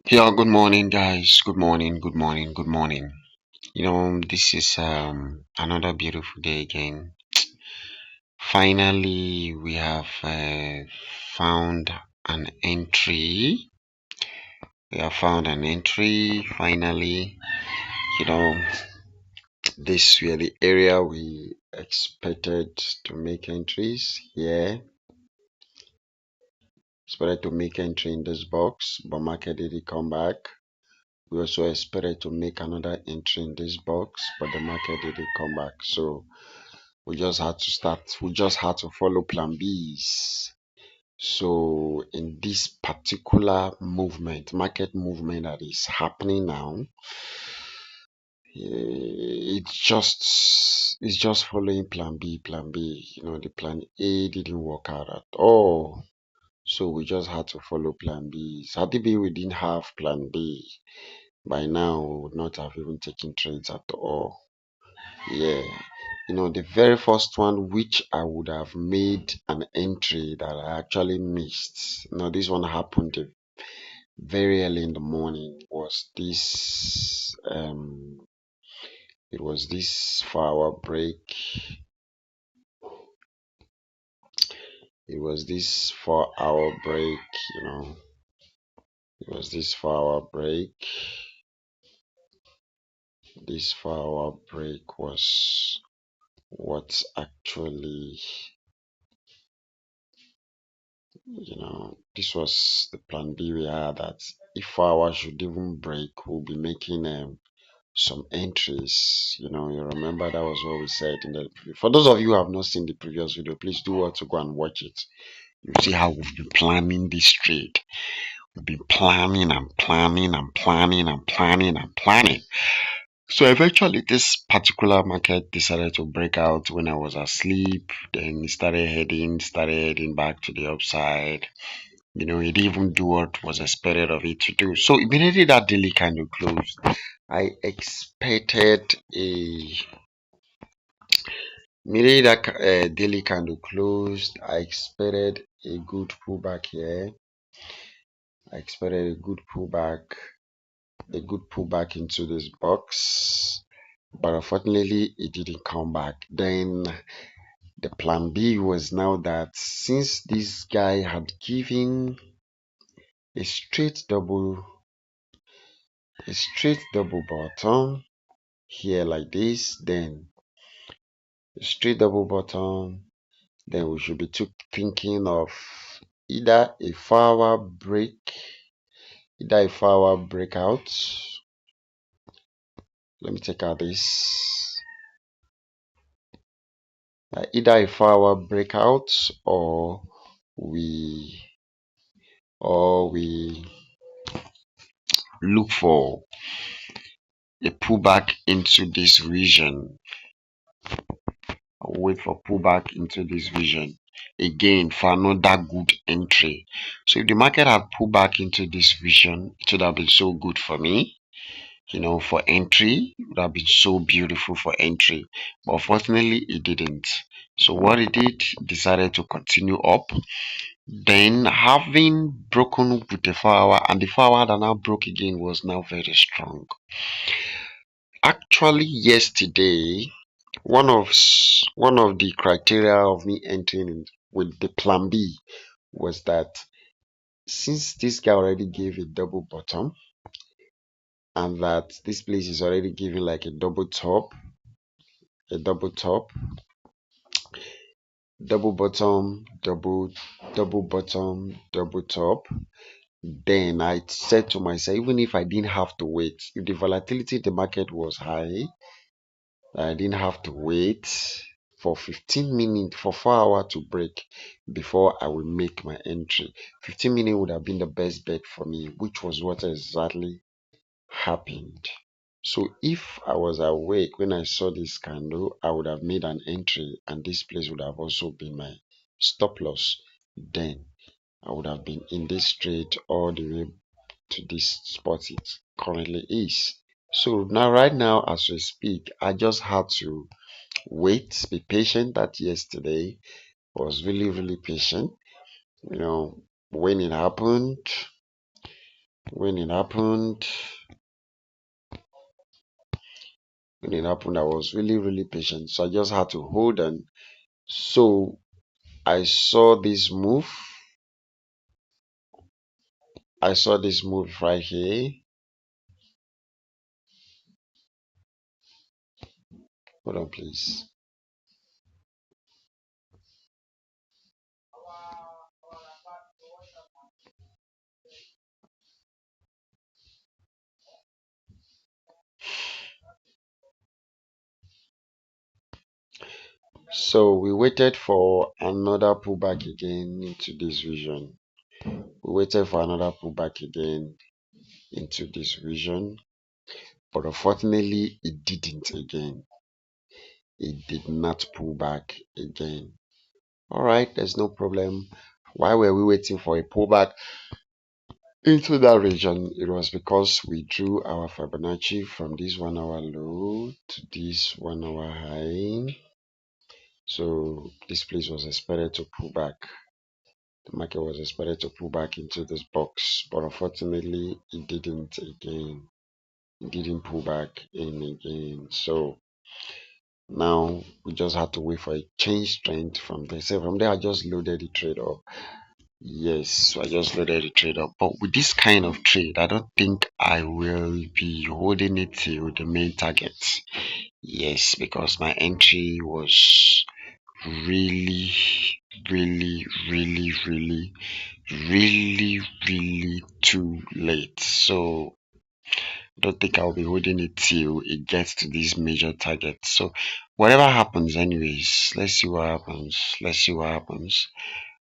Yeah, good morning, guys. Good morning, good morning, good morning. This is another beautiful day again. Finally, we have found an entry. We have found an entry. Finally, you know, this were the area we expected to make entries. Yeah, expected to make entry in this box, but market didn't come back. We also expected to make another entry in this box, but the market didn't come back. So we just had to follow plan B's. So in this particular movement, market movement that is happening now, it's just following plan B, plan B. The plan A didn't work out at all. So we just had to follow plan B. Sadly, we didn't have plan B. By now, we would not have even taken trades at all. Yeah. The very first one which I would have made an entry that I actually missed. This one happened very early in the morning. Was this it was this 4 hour break. It was this 4 hour break, you know. It was this 4 hour break. This 4 hour break was what actually, this was the plan B we had, that if 4 hours should even break, we'll be making some entries. You remember that was what we said in the for those of you who have not seen the previous video, please do want to go and watch it. You see how we've been planning this trade. We've been planning and planning and planning and planning and planning. So eventually this particular market decided to break out when I was asleep. Then it started heading back to the upside. It didn't even do what was expected of it to do. So immediately that daily candle closed, I expected a immediately that daily candle closed. I expected a good pullback here. I expected a good pullback into this box, but unfortunately, it didn't come back. Then the plan B was now that since this guy had given a straight double bottom here like this, then a straight double bottom, then we should be thinking of either a 4 hour breakout. Let me take out this. Either a 4 hour breakout, we or we look for a pullback into this region. Wait for pullback into this region again for another good entry. So if the market had pulled back into this region, it would have been so good for me. For entry, it would have been so beautiful for entry. But unfortunately, it didn't. So what it did, decided to continue up. Then having broken with the 4 hour, and the 4 hour that now broke again was now very strong. Actually, yesterday, one of the criteria of me entering with the plan B was that since this guy already gave a double bottom, and that this place is already giving like a double top, double bottom, double bottom, double top. Then I said to myself, even if I didn't have to wait, if the volatility in the market was high, I didn't have to wait for 15 minutes for 4 hours to break before I will make my entry. 15 minutes would have been the best bet for me, which was what exactly happened. So if I was awake when I saw this candle, I would have made an entry, and this place would have also been my stop loss. Then I would have been in this trade all the way to this spot it currently is. So now, right now, as we speak, I just had to wait, be patient. That yesterday was really, really patient. When it happened, when it happened, I was really, really patient. So I just had to hold on. So I saw this move. I saw this move right here. Hold on, please. So we waited for another pullback again into this vision. We waited for another pullback again into this vision, but unfortunately, it didn't again. It did not pull back again. All right, there's no problem. Why were we waiting for a pullback into that region? It was because we drew our Fibonacci from this 1 hour low to this 1 hour high. So this place was expected to pull back. The market was expected to pull back into this box, but unfortunately, it didn't again. It didn't pull back in again. So now we just had to wait for a change trend from there. So from there, I just loaded the trade up. Yes, so I just loaded the trade up. But with this kind of trade, I don't think I will be holding it till the main target. Yes, because my entry was really, really, really, really, really, really too late. So I don't think I'll be holding it till it gets to this major target. So whatever happens, anyways, let's see what happens. Let's see what happens.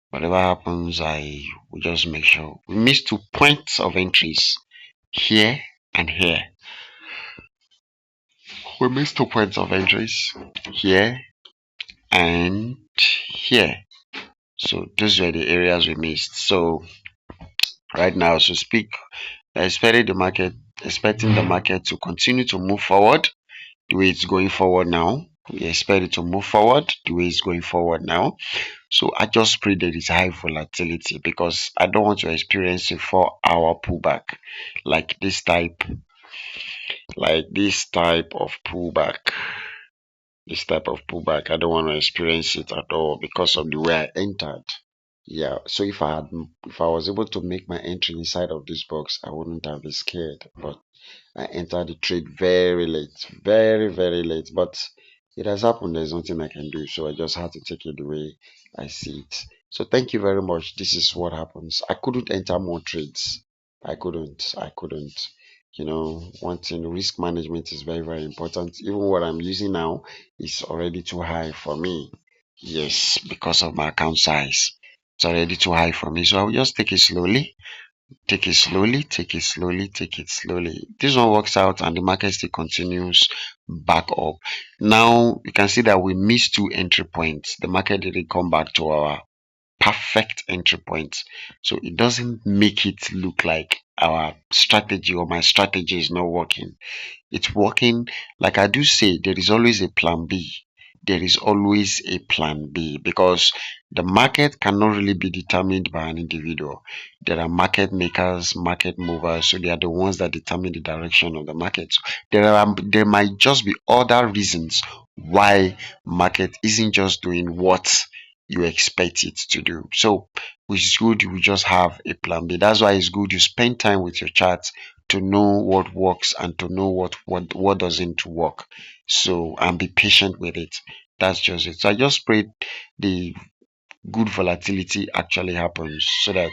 Whatever happens, I will just make sure. We missed 2 points of entries here and here. We missed 2 points of entries here and here. So those were the areas we missed. So right now, as we speak, we're expecting the market to continue to move forward the way it's going forward now. We expect it to move forward the way it's going forward now. So I just pray there is high volatility because I don't want to experience a 4 hour pullback like this type, of pullback. This type of pullback. I don't want to experience it at all because of the way I entered. Yeah. So if I was able to make my entry inside of this box, I wouldn't have been scared. But I entered the trade very late, very, very late. But it has happened. There's nothing I can do. So I just had to take it the way I see it. So thank you very much. This is what happens. I couldn't enter more trades. I couldn't. I couldn't. One thing, risk management is very, very important. Even what I'm using now is already too high for me. Yes, because of my account size. It's already too high for me. So I'll just take it slowly. Take it slowly, take it slowly, take it slowly. This one works out and the market still continues back up. Now you can see that we missed 2 entry points. The market didn't come back to our perfect entry points. So it doesn't make it look like our strategy or my strategy is not working. It's working. Like I do say, there is always a plan B. There is always a plan B because the market cannot really be determined by an individual. There are market makers, market movers, so they are the ones that determine the direction of the market. So there might just be other reasons why market isn't just doing what you expect it to do. So which is good you just have a plan B. That's why it's good you spend time with your charts to know what works and to know what doesn't work. So and be patient with it. That's just it. So I just pray the good volatility actually happens so that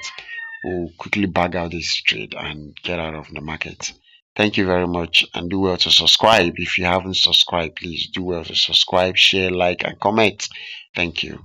we'll quickly bag out this trade and get out of the market. Thank you very much and do well to subscribe. If you haven't subscribed, please do well to subscribe, share, like, and comment. Thank you.